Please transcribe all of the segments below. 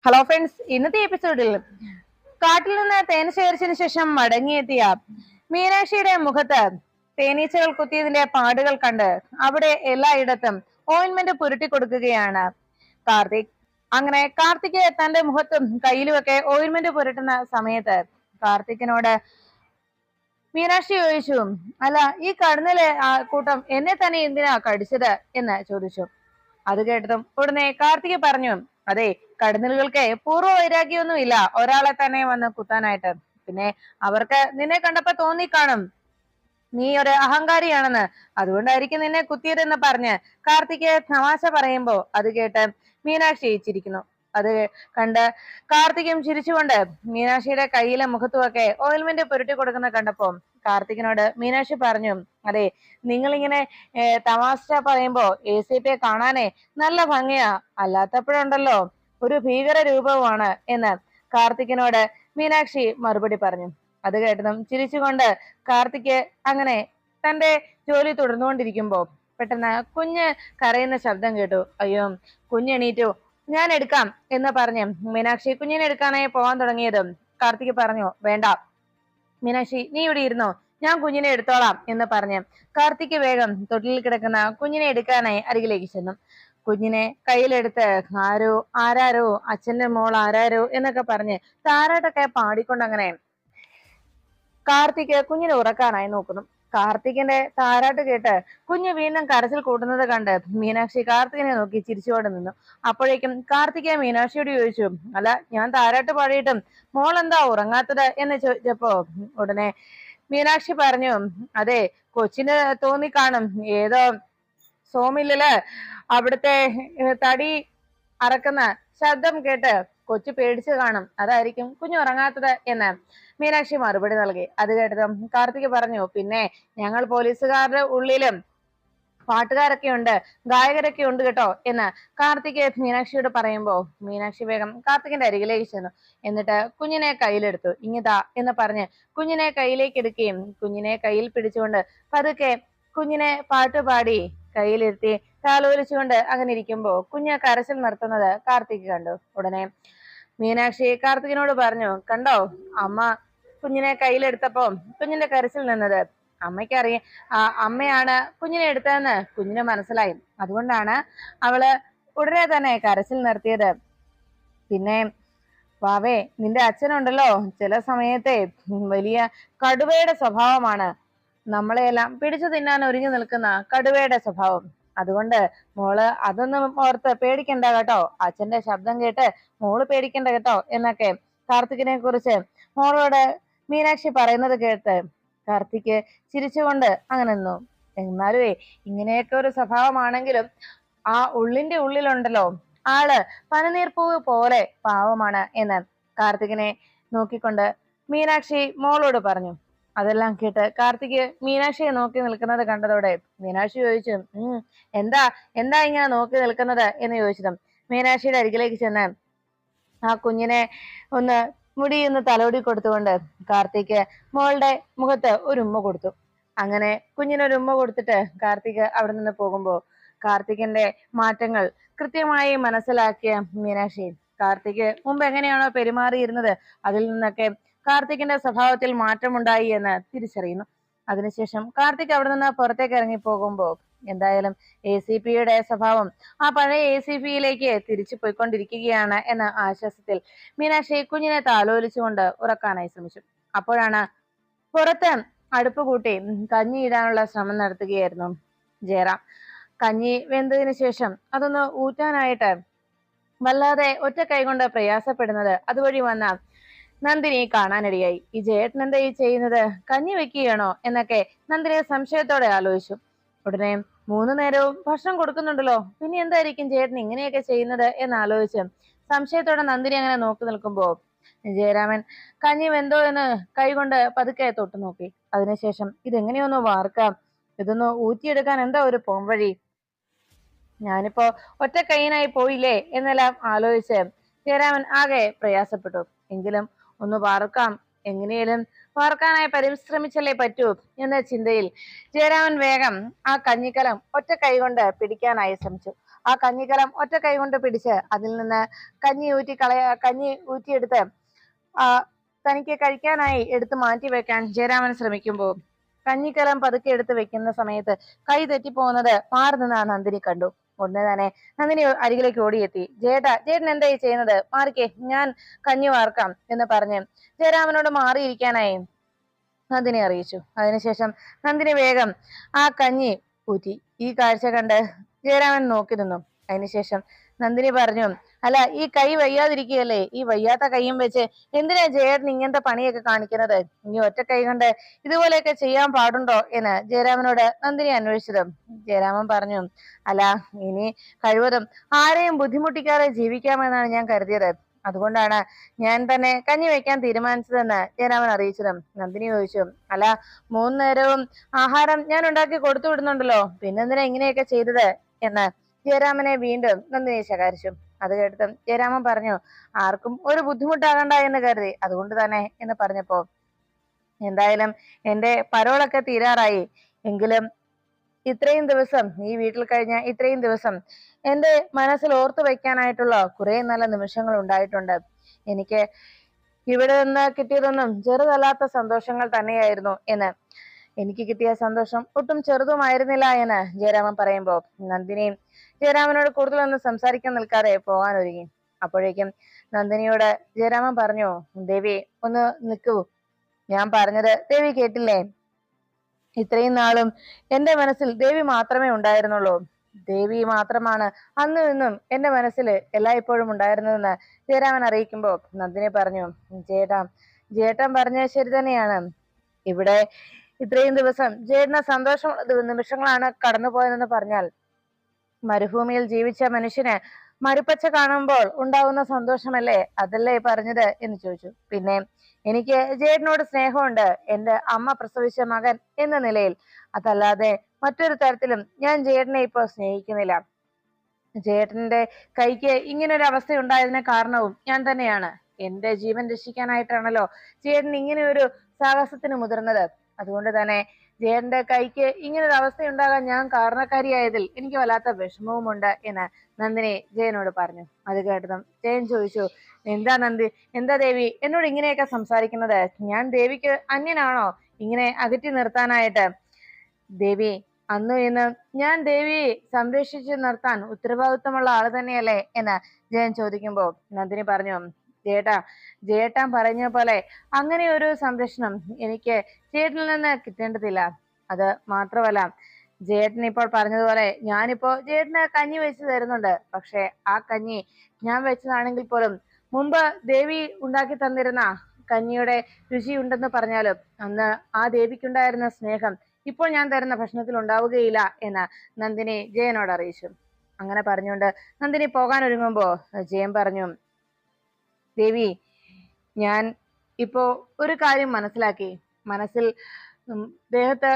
Hello friends, ഇന്നത്തെ എപ്പിസോഡിൽ കാട്ടിൽ നിന്ന് തേൻ ശേഖരിച്ചതിന് ശേഷം മടങ്ങിയെത്തിയ മീനാക്ഷിയുടെ മുഖത്ത് തേനീച്ചകൾ കുത്തിയതിന്റെ പാടുകൾ കണ്ട് അവിടെ എല്ലായിടത്തും ഓയിന്റ്മെന്റ് പുരട്ടി കൊടുക്കുകയാണ് കാർത്തിക്. അങ്ങനെ കാർത്തിക് തന്റെ മുഖത്തും കയ്യിലുമൊക്കെ ഓയിന്റ്മെന്റ് പുരട്ടുന്ന സമയത്ത് കാർത്തിക്കിനോട് മീനാക്ഷി ചോദിച്ചു, അല്ല, ഈ കടന്നിലെ കൂട്ടം എന്നെ തന്നെ എന്തിനാ കടിച്ചത് എന്ന് ചോദിച്ചു. അത് കേട്ടതും ഉടനെ കാർത്തിക് പറഞ്ഞു, അതെ, കടന്നലുകൾക്ക് പൂർവ്വ വൈരാഗ്യമൊന്നുമില്ല ഒരാളെ തന്നെ വന്ന് കുത്താനായിട്ട്. പിന്നെ അവർക്ക് നിന്നെ കണ്ടപ്പോ തോന്നിക്കാണും നീ ഒരു അഹങ്കാരിയാണെന്ന്, അതുകൊണ്ടായിരിക്കും നിന്നെ കുത്തിയതെന്ന് പറഞ്ഞ് കാർത്തിക് തമാശ പറയുമ്പോ അത് കേട്ട് മീനാക്ഷി ചിരിക്കുന്നു. അത് കണ്ട് കാർത്തികും ചിരിച്ചുകൊണ്ട് മീനാക്ഷിയുടെ കയ്യിലെ മുഖത്തുമൊക്കെ ഓയിൽമെന്റ് പുരട്ടി കൊടുക്കുന്ന കണ്ടപ്പോ കാർത്തികിനോട് മീനാക്ഷി പറഞ്ഞു, അതെ, നിങ്ങളിങ്ങനെ തമാശ പറയുമ്പോ ACPയെ കാണാനേ നല്ല ഭംഗിയാ, അല്ലാത്തപ്പോഴുണ്ടല്ലോ ഒരു ഭീകര രൂപവുമാണ് എന്ന് കാർത്തികിനോട് മീനാക്ഷി മറുപടി പറഞ്ഞു. അത് കേട്ടതും ചിരിച്ചുകൊണ്ട് കാർത്തിക് അങ്ങനെ തന്റെ ജോലി തുടർന്നുകൊണ്ടിരിക്കുമ്പോ പെട്ടെന്ന് കുഞ്ഞ് കരയുന്ന ശബ്ദം കേട്ടു. അയ്യോ, കുഞ്ഞെണീറ്റു, ഞാൻ എടുക്കാം എന്ന് പറഞ്ഞ് മീനാക്ഷി കുഞ്ഞിനെ എടുക്കാനായി പോകാൻ തുടങ്ങിയതും കാർത്തിക് പറഞ്ഞു, വേണ്ട മീനാക്ഷി, നീ ഇവിടെ ഇരുന്നോ, ഞാൻ കുഞ്ഞിനെ എടുത്തോളാം എന്ന് പറഞ്ഞ് കാർത്തിക് വേഗം തൊട്ടിലിൽ കിടക്കുന്ന കുഞ്ഞിനെ എടുക്കാനായി അരികിലേക്ക് ചെന്നു. കുഞ്ഞിനെ കയ്യിലെടുത്ത് ആരാരോ അച്ഛന്റെ മോൾ ആരാരോ എന്നൊക്കെ പറഞ്ഞ് താരാട്ടൊക്കെ പാടിക്കൊണ്ട് അങ്ങനെ കാർത്തിക് കുഞ്ഞിനെ ഉറക്കാനായി നോക്കുന്നു. കാർത്തികിന്റെ താരാട്ട് കേട്ട് കുഞ്ഞ് വീണ്ടും കരച്ചിൽ കൂട്ടുന്നത് കണ്ട് മീനാക്ഷി കാർത്തികിനെ നോക്കി ചിരിച്ചുകൊണ്ട് നിന്നു. അപ്പോഴേക്കും കാർത്തിക് മീനാക്ഷിയോട് ചോദിച്ചു, അല്ല, ഞാൻ താരാട്ട് പാടിയിട്ടും മോൾ എന്താ ഉറങ്ങാത്തത് എന്ന് ചോദിച്ചപ്പോ ഉടനെ മീനാക്ഷി പറഞ്ഞു, അതെ, കൊച്ചിന് തോന്നിക്കാണും ഏതോ സോമില്ലില് അവിടുത്തെ തടി അറക്കുന്ന ശബ്ദം കേട്ട് കൊച്ചു പേടിച്ചു കാണും, അതായിരിക്കും കുഞ്ഞു ഉറങ്ങാത്തത് എന്ന് മീനാക്ഷി മറുപടി നൽകി. അത് കേട്ടതും കാർത്തിക് പറഞ്ഞു, പിന്നെ ഞങ്ങൾ പോലീസുകാരുടെ ഉള്ളിലും പാട്ടുകാരൊക്കെ ഉണ്ട്, ഗായകരൊക്കെ ഉണ്ട് കേട്ടോ എന്ന് കാർത്തിക് മീനാക്ഷിയോട് പറയുമ്പോ മീനാക്ഷി വേഗം കാർത്തികിന്റെ അരികിലേക്ക് ചെന്നു. എന്നിട്ട് കുഞ്ഞിനെ കയ്യിലെടുത്തു. ഇങ്ങിതാ എന്ന് പറഞ്ഞ് കുഞ്ഞിനെ കയ്യിലേക്ക് എടുക്കുകയും കുഞ്ഞിനെ കയ്യിൽ പിടിച്ചുകൊണ്ട് പതുക്കെ കുഞ്ഞിനെ പാട്ടുപാടി കയ്യിലിരുത്തി താലോലിച്ചുകൊണ്ട് അങ്ങനെ ഇരിക്കുമ്പോ കുഞ്ഞ് കരച്ചിൽ നിർത്തുന്നത് കാർത്തിക് കണ്ടു. ഉടനെ മീനാക്ഷി കാർത്തികിനോട് പറഞ്ഞു, കണ്ടോ, അമ്മ കുഞ്ഞിനെ കയ്യിലെടുത്തപ്പോ കുഞ്ഞിന്റെ കരച്ചിൽ നിന്നത് അമ്മയ്ക്കറിയാം, അമ്മയാണ് കുഞ്ഞിനെ എടുത്തതെന്ന് കുഞ്ഞിന് മനസ്സിലായി, അതുകൊണ്ടാണ് അവള് ഉടനെ തന്നെ കരച്ചിൽ നിർത്തിയത്. പിന്നെ വാവേ, നിന്റെ അച്ഛനുണ്ടല്ലോ ചില സമയത്തെ വലിയ കടുവയുടെ സ്വഭാവമാണ്, നമ്മളെയെല്ലാം പിടിച്ചു തിന്നാൻ ഒരുങ്ങി നിൽക്കുന്ന കടുവയുടെ സ്വഭാവം. അതുകൊണ്ട് മോള് അതൊന്നും ഓർത്ത് പേടിക്കണ്ട കേട്ടോ, അച്ഛന്റെ ശബ്ദം കേട്ട് മോള് പേടിക്കണ്ട കേട്ടോ എന്നൊക്കെ കാർത്തികിനെ കുറിച്ച് മോളോട് മീനാക്ഷി പറയുന്നത് കേട്ട് കാർത്തിക് ചിരിച്ചുകൊണ്ട് അങ്ങനെ നിന്നു. എന്നാലുവേ ഇങ്ങനെയൊക്കെ ഒരു സ്വഭാവമാണെങ്കിലും ആ ഉള്ളിന്റെ ഉള്ളിലുണ്ടല്ലോ ആള് പനിനീർപ്പൂവ് പോലെ പാവമാണ് എന്ന് കാർത്തികിനെ നോക്കിക്കൊണ്ട് മീനാക്ഷി മോളോട് പറഞ്ഞു. അതെല്ലാം കേട്ട് കാർത്തിക് മീനാക്ഷിയെ നോക്കി നിൽക്കുന്നത് കണ്ടതോടെ മീനാക്ഷി ചോദിച്ചു, എന്താ എന്താ ഇങ്ങനെ നോക്കി നിൽക്കുന്നത് എന്ന് ചോദിച്ചതും മീനാക്ഷിയുടെ അരികിലേക്ക് ചെന്ന് ആ കുഞ്ഞിനെ ഒന്ന് മുടിയൊന്ന് തലോടി കൊടുത്തുകൊണ്ട് കാർത്തിക് മോളുടെ മുഖത്ത് ഒരു ഉമ്മ കൊടുത്തു. അങ്ങനെ കുഞ്ഞിനൊരു ഉമ്മ കൊടുത്തിട്ട് കാർത്തിക് അവിടെ നിന്ന് പോകുമ്പോ കാർത്തികിന്റെ മാറ്റങ്ങൾ കൃത്യമായി മനസ്സിലാക്കിയ മീനാക്ഷി കാർത്തിക് മുമ്പ് എങ്ങനെയാണോ പെരുമാറിയിരുന്നത് അതിൽ നിന്നൊക്കെ കാർത്തികിന്റെ സ്വഭാവത്തിൽ മാറ്റമുണ്ടായി എന്ന് തിരിച്ചറിയുന്നു. അതിനുശേഷം കാർത്തിക് അവിടെ നിന്ന് പുറത്തേക്ക് ഇറങ്ങി പോകുമ്പോ എന്തായാലും ACPയുടെ സ്വഭാവം ആ പഴയ ACPയിലേക്ക് തിരിച്ചു പോയിക്കൊണ്ടിരിക്കുകയാണ് എന്ന ആശ്വാസത്തിൽ മീനാക്ഷി കുഞ്ഞിനെ താലോലിച്ചുകൊണ്ട് ഉറക്കാനായി ശ്രമിച്ചു. അപ്പോഴാണ് പുറത്ത് അടുപ്പ് കൂട്ടി കഞ്ഞി ഇടാനുള്ള ശ്രമം നടത്തുകയായിരുന്നു ജയറാം. കഞ്ഞി വെന്തതിന് ശേഷം അതൊന്ന് ഊറ്റാനായിട്ട് വല്ലാതെ ഒറ്റ കൈകൊണ്ട് പ്രയാസപ്പെടുന്നത് അതുവഴി വന്ന നന്ദിനി കാണാനിടയായി. ഈ ജയേട്ടൻ എന്താ ഈ ചെയ്യുന്നത്, കഞ്ഞി വെക്കുകയാണോ എന്നൊക്കെ നന്ദിനി സംശയത്തോടെ ആലോചിച്ചു. ഉടനെ 3 നേരവും ഭക്ഷണം കൊടുക്കുന്നുണ്ടല്ലോ, പിന്നെ എന്തായിരിക്കും ജയേട്ടൻ ഇങ്ങനെയൊക്കെ ചെയ്യുന്നത് എന്ന് ആലോചിച്ച് സംശയത്തോടെ നന്ദിനി അങ്ങനെ നോക്കി നിൽക്കുമ്പോ ജയരാമൻ കഞ്ഞി വെന്തോ എന്ന് കൈകൊണ്ട് പതുക്കെ തൊട്ടു നോക്കി. അതിനുശേഷം ഇതെങ്ങനെയൊന്ന് വാർക്കാം, ഇതൊന്ന് ഊറ്റിയെടുക്കാൻ എന്താ ഒരു പോംവഴി, ഞാനിപ്പോ ഒറ്റ കൈയിനായി പോയില്ലേ എന്നെല്ലാം ആലോചിച്ച് ജയരാമൻ ആകെ പ്രയാസപ്പെട്ടു. എങ്കിലും ഒന്ന് വാർക്കാം, എങ്ങനെയും വാർക്കാനായി പരിശ്രമിച്ചല്ലേ പറ്റൂ എന്ന ചിന്തയിൽ ജയരാമൻ വേഗം ആ കഞ്ഞിക്കലം ഒറ്റ കൈകൊണ്ട് പിടിക്കാനായി ശ്രമിച്ചു. ആ കഞ്ഞിക്കലം ഒറ്റ കൈ കൊണ്ട് പിടിച്ച് അതിൽ നിന്ന് കഞ്ഞി ഊറ്റിയെടുത്ത് തനിക്ക് കഴിക്കാനായി എടുത്ത് മാറ്റി വെക്കാൻ ജയരാമൻ ശ്രമിക്കുമ്പോൾ കഞ്ഞിക്കലം പതുക്കെ എടുത്ത് വെക്കുന്ന സമയത്ത് കൈ തെറ്റിപ്പോകുന്നത് മാറി നിന്ന് നന്ദിനി കണ്ടു. ഉടനെ തന്നെ നന്ദിനി അരികിലേക്ക് ഓടിയെത്തി. ചേട്ടൻ എന്തായി ചെയ്യുന്നത്? മാറിക്കേ, ഞാൻ കഞ്ഞി വാർക്കാം എന്ന് പറഞ്ഞ് ജയരാമനോട് മാറിയിരിക്കാനായി നന്ദിനി അറിയിച്ചു. അതിനുശേഷം നന്ദിനി വേഗം ആ കഞ്ഞി ഊറ്റി. ഈ കാഴ്ച കണ്ട് ജയരാമൻ നോക്കി നിന്നു. അതിനുശേഷം നന്ദിനി പറഞ്ഞു, അല്ല, ഈ കൈ വയ്യാതിരിക്കുകയല്ലേ? ഈ വയ്യാത്ത കൈയും വെച്ച് എന്തിനാ ജയേട്ടൻ ഇങ്ങനത്തെ പണിയൊക്കെ കാണിക്കുന്നത്? ഇനി ഒറ്റ കൈ കൊണ്ട് ഇതുപോലെയൊക്കെ ചെയ്യാൻ പാടുണ്ടോ എന്ന് ജയരാമനോട് നന്ദിനി അന്വേഷിച്ചത്. ജയരാമൻ പറഞ്ഞു, അല്ല, ഇനി കഴിവതും ആരെയും ബുദ്ധിമുട്ടിക്കാതെ ജീവിക്കാമെന്നാണ് ഞാൻ കരുതിയത്. അതുകൊണ്ടാണ് ഞാൻ തന്നെ കഞ്ഞി വെക്കാൻ തീരുമാനിച്ചതെന്ന് ജയരാമൻ അറിയിച്ചത്. നന്ദിനി ചോദിച്ചു, അല്ല, 3 നേരവും ആഹാരം ഞാൻ ഉണ്ടാക്കി കൊടുത്തു വിടുന്നുണ്ടല്ലോ, പിന്നെന്തിനാ ഇങ്ങനെയൊക്കെ ചെയ്തത് എന്ന് ജയരാമനെ വീണ്ടും നന്ദിനി ശകാരിച്ചു. അത് കേട്ടതും ജയരാമൻ പറഞ്ഞു, ആർക്കും ഒരു ബുദ്ധിമുട്ടാകണ്ട എന്ന് കരുതി, അതുകൊണ്ട് തന്നെ എന്ന് പറഞ്ഞപ്പോ, എന്തായാലും എന്റെ പരോളൊക്കെ തീരാറായി. എങ്കിലും ഇത്രയും ദിവസം ഈ വീട്ടിൽ കഴിഞ്ഞ ഇത്രയും ദിവസം എന്റെ മനസ്സിൽ ഓർത്തു വെക്കാനായിട്ടുള്ള കുറെ നല്ല നിമിഷങ്ങൾ ഉണ്ടായിട്ടുണ്ട്. എനിക്ക് ഇവിടെ നിന്ന് കിട്ടിയതൊന്നും ചെറുതല്ലാത്ത സന്തോഷങ്ങൾ തന്നെയായിരുന്നു എന്ന്. എനിക്ക് കിട്ടിയ സന്തോഷം ഒട്ടും ചെറുതുമായിരുന്നില്ല എന്ന് ജയരാമൻ പറയുമ്പോ നന്ദിനിയും ജയരാമനോട് കൂടുതലൊന്നും സംസാരിക്കാൻ നിൽക്കാതെ പോകാൻ ഒരുങ്ങി. അപ്പോഴേക്കും നന്ദിനിയോട് ജയരാമൻ പറഞ്ഞു, ദേവി ഒന്ന് നിൽക്കൂ, ഞാൻ പറഞ്ഞത് ദേവി കേട്ടില്ലേ? ഇത്രയും നാളും എന്റെ മനസ്സിൽ ദേവി മാത്രമേ ഉണ്ടായിരുന്നുള്ളൂ. ദേവി മാത്രമാണ് അന്നും ഇന്നും എന്റെ മനസ്സിൽ എല്ലായ്പ്പോഴും ഉണ്ടായിരുന്നതെന്ന് ജയരാമൻ അറിയിക്കുമ്പോ നന്ദിനി പറഞ്ഞു, ജേട്ടൻ പറഞ്ഞത് ശരി തന്നെയാണ്. ഇവിടെ ഇത്രയും ദിവസം ജേട്ടന് സന്തോഷമുള്ള നിമിഷങ്ങളാണ് കടന്നുപോയതെന്ന് പറഞ്ഞാൽ മരുഭൂമിയിൽ ജീവിച്ച മനുഷ്യന് മരുപ്പച്ച കാണുമ്പോൾ ഉണ്ടാവുന്ന സന്തോഷമല്ലേ അതല്ലേ പറഞ്ഞത് എന്ന് ചോദിച്ചു. പിന്നെ എനിക്ക് ജേട്ടനോട് സ്നേഹമുണ്ട്, എന്റെ അമ്മ പ്രസവിച്ച മകൻ എന്ന നിലയിൽ. അതല്ലാതെ മറ്റൊരു തരത്തിലും ഞാൻ ജേട്ടനെ ഇപ്പോൾ സ്നേഹിക്കുന്നില്ല. ജേട്ടന്റെ കൈക്ക് ഇങ്ങനൊരു അവസ്ഥ ഉണ്ടായതിന് കാരണവും ഞാൻ തന്നെയാണ്. എന്റെ ജീവൻ രക്ഷിക്കാനായിട്ടാണല്ലോ ജേട്ടൻ ഇങ്ങനെ ഒരു സാഹസത്തിന് മുതിർന്നത്. അതുകൊണ്ട് തന്നെ ജയന്റെ കൈക്ക് ഇങ്ങനൊരു അവസ്ഥ ഉണ്ടാകാൻ ഞാൻ കാരണക്കാരിയായതിൽ എനിക്ക് വല്ലാത്ത വിഷമവുമുണ്ട് എന്ന് നന്ദിനി ജയനോട് പറഞ്ഞു. അത് കേട്ടതും ജയൻ ചോദിച്ചു, എന്താ ദേവി എന്നോട് ഇങ്ങനെയൊക്കെ സംസാരിക്കുന്നത്? ഞാൻ ദേവിക്ക് അന്യനാണോ ഇങ്ങനെ അകറ്റി നിർത്താനായിട്ട്? ദേവി അന്നും ഇന്നും ഞാൻ ദേവിയെ സംരക്ഷിച്ചു നിർത്താൻ ഉത്തരവാദിത്വമുള്ള ആള് തന്നെയല്ലേ എന്ന് ജയൻ ചോദിക്കുമ്പോ നന്ദിനി പറഞ്ഞു, ജേട്ടൻ പറഞ്ഞ പോലെ അങ്ങനെ ഒരു സംരക്ഷണം എനിക്ക് ചേട്ടനിൽ നിന്ന് കിട്ടേണ്ടതില്ല. അത് മാത്രമല്ല, ജേട്ടൻ ഇപ്പോൾ പറഞ്ഞതുപോലെ ഞാനിപ്പോ ജേട്ടന് കഞ്ഞി വെച്ച് തരുന്നുണ്ട്. പക്ഷെ ആ കഞ്ഞി ഞാൻ വെച്ചതാണെങ്കിൽ പോലും മുമ്പ് ദേവി ഉണ്ടാക്കി തന്നിരുന്ന കഞ്ഞിയുടെ രുചി ഉണ്ടെന്ന് പറഞ്ഞാലും അന്ന് ആ ദേവിക്കുണ്ടായിരുന്ന സ്നേഹം ഇപ്പോൾ ഞാൻ തരുന്ന ഭക്ഷണത്തിൽ ഉണ്ടാവുകയില്ല എന്ന് നന്ദിനി ജയനോട് അറിയിച്ചു. അങ്ങനെ പറഞ്ഞുകൊണ്ട് നന്ദിനി പോകാൻ ഒരുങ്ങുമ്പോ ജയൻ പറഞ്ഞു, ദേവി ഞാൻ ഇപ്പോ ഒരു കാര്യം മനസ്സിലാക്കി. മനസ്സിൽ ദേഹത്ത്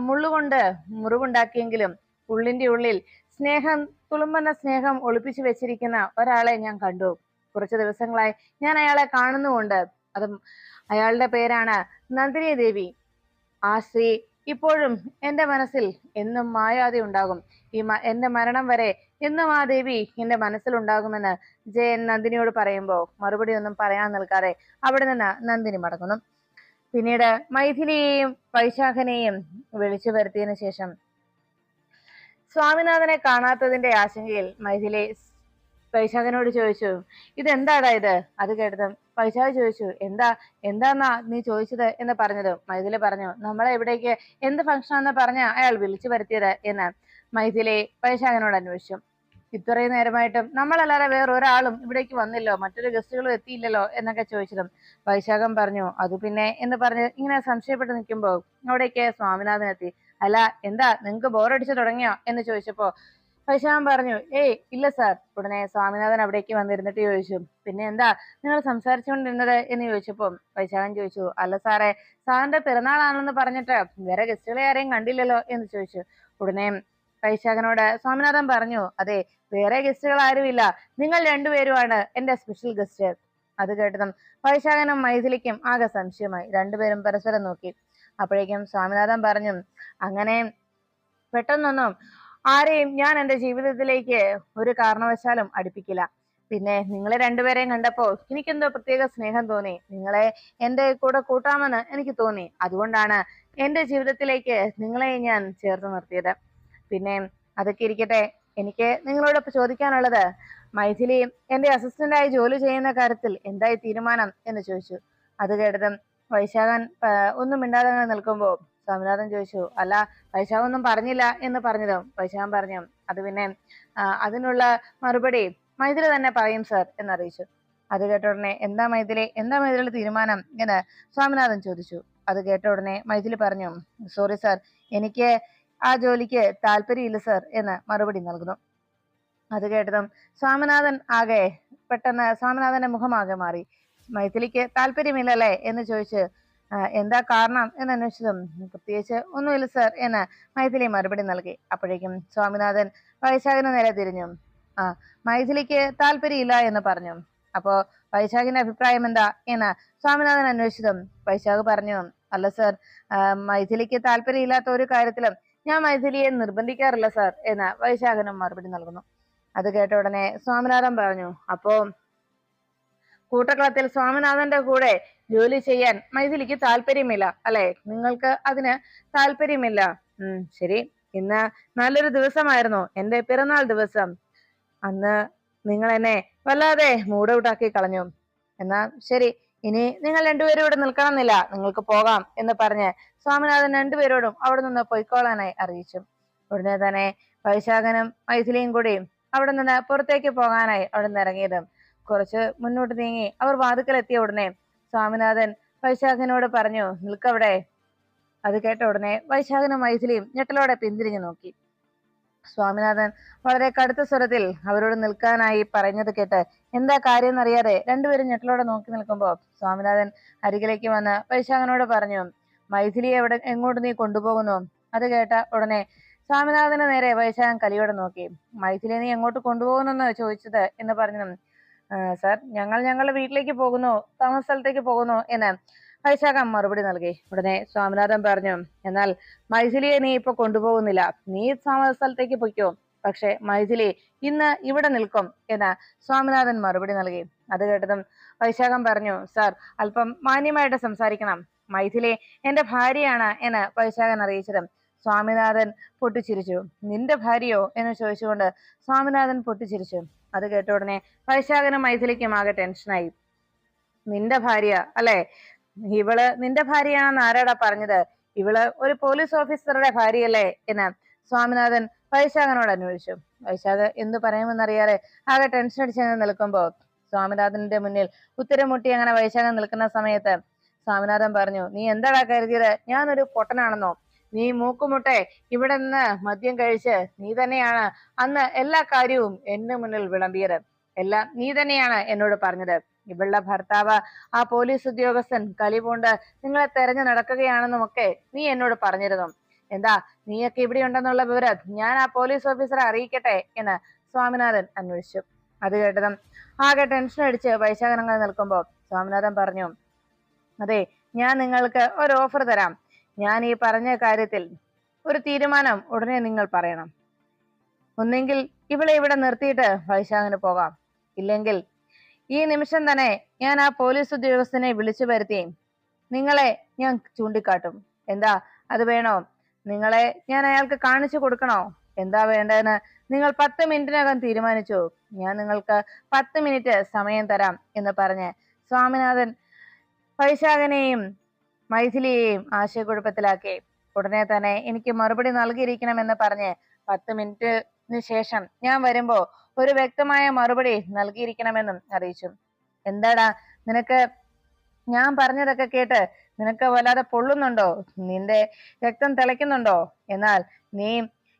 മുള്ളുകൊണ്ട് മുറിവുണ്ടാക്കിയെങ്കിലും ഉള്ളിന്റെ ഉള്ളിൽ സ്നേഹം, തുളുമ്പുന്ന സ്നേഹം ഒളിപ്പിച്ചു വെച്ചിരിക്കുന്ന ഒരാളെ ഞാൻ കണ്ടു. കുറച്ചു ദിവസങ്ങളായി ഞാൻ അയാളെ കാണുന്നുമുണ്ട്. അതും അയാളുടെ പേരാണ് നന്ദിനി ദേവി. ആ സ്ത്രീ ഇപ്പോഴും എന്റെ മനസ്സിൽ എന്നും മായാതെ ഉണ്ടാകും. എന്റെ മരണം വരെ എന്നും ആ ദേവി എന്റെ മനസ്സിലുണ്ടാകുമെന്ന് ജയൻ നന്ദിനിയോട് പറയുമ്പോ മറുപടി ഒന്നും പറയാൻ നിൽക്കാതെ അവിടെ നിന്ന് നന്ദിനി മടങ്ങുന്നു. പിന്നീട് മൈഥിലിയെയും വൈശാഖനെയും വിളിച്ചു വരുത്തിയതിനു ശേഷം സ്വാമിനാഥനെ കാണാത്തതിന്റെ ആശങ്കയിൽ മൈഥിലി വൈശാഖനോട് ചോദിച്ചു, ഇതെന്താടാ ഇത്? അത് കേട്ടതും വൈശാഖ് ചോദിച്ചു, എന്താന്നാ നീ ചോദിച്ചത് എന്ന് പറഞ്ഞത്. മൈഥിലി പറഞ്ഞു, നമ്മളെ എവിടേക്ക് എന്ത് ഫംഗ്ഷൻ ആണെന്ന് പറഞ്ഞ അയാൾ വിളിച്ചു വരുത്തിയത് എന്ന് മൈഥിലി വൈശാഖനോട് അന്വേഷിച്ചു. ഇത്രയും നേരമായിട്ടും നമ്മളല്ലാതെ വേറൊരാളും ഇവിടേക്ക് വന്നില്ലോ, മറ്റൊരു ഗസ്റ്റുകളും എത്തിയില്ലല്ലോ എന്നൊക്കെ ചോദിച്ചതും വൈശാഖൻ പറഞ്ഞു, അത് പിന്നെ എന്ന് പറഞ്ഞ് ഇങ്ങനെ സംശയപ്പെട്ട് നിൽക്കുമ്പോ അവിടേക്ക് സ്വാമിനാഥൻ എത്തി. അല്ല, എന്താ നിങ്ങൾക്ക് ബോറടിച്ചു തുടങ്ങിയോ എന്ന് ചോദിച്ചപ്പോ വൈശാഖൻ പറഞ്ഞു, ഏയ് ഇല്ല സാർ. ഉടനെ സ്വാമിനാഥൻ അവിടേക്ക് വന്നിരുന്നിട്ട് ചോദിച്ചു, പിന്നെ എന്താ നിങ്ങൾ സംസാരിച്ചുകൊണ്ടിരുന്നത് എന്ന് ചോദിച്ചപ്പോ വൈശാഖൻ ചോദിച്ചു, അല്ല സാറേ, സാറിന്റെ പിറന്നാളാണെന്ന് പറഞ്ഞിട്ട് വേറെ ഗസ്റ്റുകളെ ആരെയും കണ്ടില്ലല്ലോ എന്ന് ചോദിച്ചു. ഉടനെ വൈശാഖനോട് സ്വാമിനാഥൻ പറഞ്ഞു, അതെ, വേറെ ഗസ്റ്റുകൾ ആരുമില്ല, നിങ്ങൾ രണ്ടുപേരുമാണ് എന്റെ സ്പെഷ്യൽ ഗസ്റ്റ്. അത് കേട്ടതും വൈശാഖനും മൈഥിലിക്കും ആകെ സംശയമായി. രണ്ടുപേരും പരസ്പരം നോക്കി. അപ്പോഴേക്കും സ്വാമിനാഥൻ പറഞ്ഞു, അങ്ങനെ പെട്ടെന്നൊന്നും ആരെയും ഞാൻ എന്റെ ജീവിതത്തിലേക്ക് ഒരു കാരണവശാലും അടുപ്പിക്കില്ല. പിന്നെ നിങ്ങളെ രണ്ടുപേരെയും കണ്ടപ്പോ എനിക്കെന്തോ പ്രത്യേക സ്നേഹം തോന്നി. നിങ്ങളെ എന്റെ കൂടെ കൂട്ടാമെന്ന് എനിക്ക് തോന്നി. അതുകൊണ്ടാണ് എന്റെ ജീവിതത്തിലേക്ക് നിങ്ങളെ ഞാൻ ചേർത്ത് നിർത്തിയത്. പിന്നെ അതൊക്കെ ഇരിക്കട്ടെ, എനിക്ക് നിങ്ങളോട് ചോദിക്കാനുള്ളത്, മൈഥിലി എന്റെ അസിസ്റ്റന്റായി ജോലി ചെയ്യുന്ന കാര്യത്തിൽ എന്തായി തീരുമാനം എന്ന് ചോദിച്ചു. അത് കേട്ടതും വൈശാഖൻ ഒന്നും മിണ്ടാതെ നിൽക്കുമ്പോ സ്വാമിനാഥൻ ചോദിച്ചു, അല്ല വൈശാഖ് ഒന്നും പറഞ്ഞില്ല എന്ന് പറഞ്ഞതും വൈശാഖൻ പറഞ്ഞു, അത് പിന്നെ അതിനുള്ള മറുപടി മൈഥിലി തന്നെ പറയും സർ എന്നറിയിച്ചു. അത് കേട്ട ഉടനെ എന്താ മൈഥിലിയുടെ തീരുമാനം എന്ന് സ്വാമിനാഥൻ ചോദിച്ചു. അത് കേട്ട ഉടനെ മൈഥിലി പറഞ്ഞു, സോറി സർ, എനിക്ക് ആ ജോലിക്ക് താല്പര്യമില്ല സർ എന്ന് മറുപടി നൽകുന്നു. അത് കേട്ടതും പെട്ടെന്ന് സ്വാമിനാഥന്റെ മുഖമാകെ മാറി. മൈഥിലിക്ക് താല്പര്യമില്ലല്ലേ എന്ന് ചോദിച്ച് എന്താ കാരണം എന്ന് അന്വേഷിച്ചതും പ്രത്യേകിച്ച് ഒന്നുമില്ല സർ എന്ന് മൈഥിലി മറുപടി നൽകി. അപ്പോഴേക്കും സ്വാമിനാഥൻ വൈശാഖിന് നേരെ തിരിഞ്ഞു. മൈഥിലിക്ക് താല്പര്യമില്ല എന്ന് പറഞ്ഞു. അപ്പോ വൈശാഖിന്റെ അഭിപ്രായം എന്താ എന്ന് സ്വാമിനാഥൻ അന്വേഷിച്ചതും വൈശാഖ് പറഞ്ഞു, അല്ല സർ, മൈഥിലിക്ക് താല്പര്യമില്ലാത്ത ഒരു കാര്യത്തിലും ഞാൻ മൈഥിലിയെ നിർബന്ധിക്കാറില്ല സർ എന്ന് വൈശാഖനും മറുപടി നൽകുന്നു. അത് കേട്ട ഉടനെ സ്വാമിനാഥൻ പറഞ്ഞു, അപ്പോ കൂട്ടക്കളത്തിൽ സ്വാമിനാഥന്റെ കൂടെ ജോലി ചെയ്യാൻ മൈഥിലിക്ക് താല്പര്യമില്ല അല്ലെ? നിങ്ങൾക്ക് അതിന് താല്പര്യമില്ല. ശരി, ഇന്ന് നല്ലൊരു ദിവസമായിരുന്നു, എന്റെ പിറന്നാൾ ദിവസം. അന്ന് നിങ്ങൾ എന്നെ വല്ലാതെ മൂഡ് ഔട്ട് ആക്കി കളഞ്ഞു. എന്നാ ശരി, ഇനി നിങ്ങൾ രണ്ടുപേരും ഇവിടെ നിൽക്കണമെന്നില്ല, നിങ്ങൾക്ക് പോകാം എന്ന് പറഞ്ഞ് സ്വാമിനാഥൻ രണ്ടുപേരോടും അവിടെ നിന്ന് പൊയ്ക്കോളാനായി അറിയിച്ചു. ഉടനെ തന്നെ വൈശാഖനും മൈഥിലിയും കൂടി അവിടെ നിന്ന് പുറത്തേക്ക് പോകാനായി അവിടെ നിന്ന് ഇറങ്ങിയത്. കുറച്ച് മുന്നോട്ട് നീങ്ങി അവർ വാതുക്കൽ എത്തിയ ഉടനെ സ്വാമിനാഥൻ വൈശാഖനോട് പറഞ്ഞു, നിൽക്കവിടെ. അത് കേട്ട ഉടനെ വൈശാഖനും മൈഥിലിയും ഞെട്ടലോടെ പിന്തിരിഞ്ഞു നോക്കി. സ്വാമിനാഥൻ വളരെ കടുത്ത സ്വരത്തിൽ അവരോട് നിൽക്കാനായി പറഞ്ഞത് കേട്ട് എന്താ കാര്യം എന്നറിയാതെ രണ്ടുപേരും ഞെട്ടലോടെ നോക്കി നിൽക്കുമ്പോൾ സ്വാമിനാഥൻ അരികിലേക്ക് വന്ന് വൈശാഖനോട് പറഞ്ഞു, മൈഥിലിയെ എങ്ങോട്ട് നീ കൊണ്ടുപോകുന്നു? അത് കേട്ട ഉടനെ സ്വാമിനാഥന് നേരെ വൈശാഖൻ കലിയോടെ നോക്കി. മൈഥിലിയെ നീ എങ്ങോട്ട് കൊണ്ടുപോകുന്നെന്ന് ചോദിച്ചത് എന്ന് പറഞ്ഞു. സർ, ഞങ്ങളുടെ വീട്ടിലേക്ക് പോകുന്നു, താമസ സ്ഥലത്തേക്ക് പോകുന്നു എന്ന് വൈശാഖൻ മറുപടി നൽകി. ഉടനെ സ്വാമിനാഥൻ പറഞ്ഞു, എന്നാൽ മൈഥിലിയെ നീ ഇപ്പൊ കൊണ്ടുപോകുന്നില്ല, നീ താമസ സ്ഥലത്തേക്ക് പൊയ്ക്കോ, പക്ഷെ മൈഥിലി ഇന്ന് ഇവിടെ നിൽക്കും എന്ന് സ്വാമിനാഥൻ മറുപടി നൽകി. അത് കേട്ടതും വൈശാഖൻ പറഞ്ഞു, സർ, അല്പം മാന്യമായിട്ട് സംസാരിക്കണം, മൈഥിലി എന്റെ ഭാര്യയാണ് എന്ന് വൈശാഖൻ അറിയിച്ചതും സ്വാമിനാഥൻ പൊട്ടിച്ചിരിച്ചു. നിന്റെ ഭാര്യയോ എന്ന് ചോദിച്ചുകൊണ്ട് സ്വാമിനാഥൻ പൊട്ടിച്ചിരിച്ചു. അത് കേട്ട ഉടനെ വൈശാഖനും മൈഥിലിക്കും ആകെ ടെൻഷനായി. നിന്റെ ഭാര്യ അല്ലെ? ഇവള് നിന്റെ ഭാര്യയാണെന്ന് ആരാടാ പറഞ്ഞത്? ഇവള് ഒരു പോലീസ് ഓഫീസറുടെ ഭാര്യയല്ലേ എന്ന് സ്വാമിനാഥൻ വൈശാഖനോട് അന്വേഷിച്ചു. വൈശാഖ് എന്തു പറയുമെന്നറിയാതെ ആകെ ടെൻഷൻ അടിച്ച് നിൽക്കുമ്പോ സ്വാമിനാഥന്റെ മുന്നിൽ ഉത്തരം മുട്ടി അങ്ങനെ വൈശാഖൻ നിൽക്കുന്ന സമയത്ത് സ്വാമിനാഥൻ പറഞ്ഞു, നീ എന്താടാ കരുതിയത് ഞാനൊരു പൊട്ടനാണെന്നോ? നീ മൂക്കുമുട്ടെ ഇവിടെ നിന്ന് മദ്യം കഴിച്ച് നീ തന്നെയാണ് അന്ന് എല്ലാ കാര്യവും എന്റെ മുന്നിൽ വിളമ്പിയത്. എല്ലാം നീ തന്നെയാണ് എന്നോട് പറഞ്ഞത്. ഇവളുടെ ഭർത്താവ് ആ പോലീസ് ഉദ്യോഗസ്ഥൻ കലിപൂണ്ട് നിങ്ങളെ തെരഞ്ഞു നടക്കുകയാണെന്നുമൊക്കെ നീ എന്നോട് പറഞ്ഞിരുന്നു. എന്താ നീയൊക്കെ ഇവിടെ ഉണ്ടെന്നുള്ള വിവരം ഞാൻ ആ പോലീസ് ഓഫീസറെ അറിയിക്കട്ടെ എന്ന് സ്വാമിനാഥൻ അന്വേഷിച്ചു. അത് കേട്ടതും ആകെ ടെൻഷൻ അടിച്ച് വൈശാഖനങ്ങൾ നിൽക്കുമ്പോൾ സ്വാമിനാഥൻ പറഞ്ഞു, അതെ, ഞാൻ നിങ്ങൾക്ക് ഒരു ഓഫർ തരാം. ഞാൻ ഈ പറഞ്ഞ കാര്യത്തിൽ ഒരു തീരുമാനം ഉടനെ നിങ്ങൾ പറയണം. ഒന്നെങ്കിൽ ഇവളെ ഇവിടെ നിർത്തിയിട്ട് വൈശാഖിന് പോകാം, ഇല്ലെങ്കിൽ ഈ നിമിഷം തന്നെ ഞാൻ ആ പോലീസ് ഉദ്യോഗസ്ഥനെ വിളിച്ചു വരുത്തി നിങ്ങളെ ഞാൻ ചൂണ്ടിക്കാട്ടും. എന്താ അത് വേണോ? നിങ്ങളെ ഞാൻ അയാൾക്ക് കാണിച്ചു കൊടുക്കണോ? എന്താ വേണ്ടതെന്ന് നിങ്ങൾ 10 മിനിറ്റിനകം തീരുമാനിച്ചു. ഞാൻ നിങ്ങൾക്ക് 10 മിനിറ്റ് സമയം തരാം എന്ന് പറഞ്ഞ് സ്വാമിനാഥൻ വൈശാഖനെയും മൈഥിലിയെയും ആശയക്കുഴപ്പത്തിലാക്കി. ഉടനെ തന്നെ എനിക്ക് മറുപടി നൽകിയിരിക്കണമെന്ന് പറഞ്ഞ് 10 മിനിറ്റിന് ശേഷം ഞാൻ വരുമ്പോ ഒരു വ്യക്തമായ മറുപടി നൽകിയിരിക്കണമെന്നും അറിയിച്ചു. എന്താടാ നിനക്ക് ഞാൻ പറഞ്ഞതൊക്കെ കേട്ട് നിനക്ക് വല്ലാതെ പൊള്ളുന്നുണ്ടോ? നിന്റെ രക്തം തിളയ്ക്കുന്നുണ്ടോ? എന്നാൽ നീ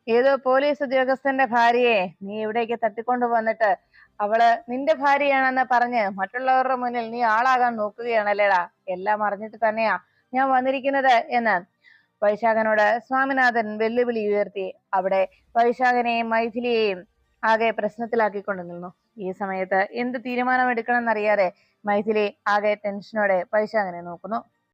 ഏതോ പോലീസ് ഉദ്യോഗസ്ഥന്റെ ഭാര്യയെ നീ ഇവിടേക്ക് തട്ടിക്കൊണ്ടു വന്നിട്ട് അവള് നിന്റെ ഭാര്യയാണെന്ന് പറഞ്ഞ് മറ്റുള്ളവരുടെ മുന്നിൽ നീ ആളാകാൻ നോക്കുകയാണല്ലേടാ. എല്ലാം അറിഞ്ഞിട്ട് തന്നെയാ ഞാൻ വന്നിരിക്കുന്നത് എന്ന് വൈശാഖനോട് സ്വാമിനാഥൻ വെല്ലുവിളി ഉയർത്തി അവിടെ വൈശാഖനെയും മൈഥിലിയെയും ആകെ പ്രശ്നത്തിലാക്കിക്കൊണ്ട് നിന്നു. ഈ സമയത്ത് എന്ത് തീരുമാനം എടുക്കണം എന്നറിയാതെ മൈഥിലി ആകെ ടെൻഷനോടെ വൈശാഖനെ നോക്കുന്നു.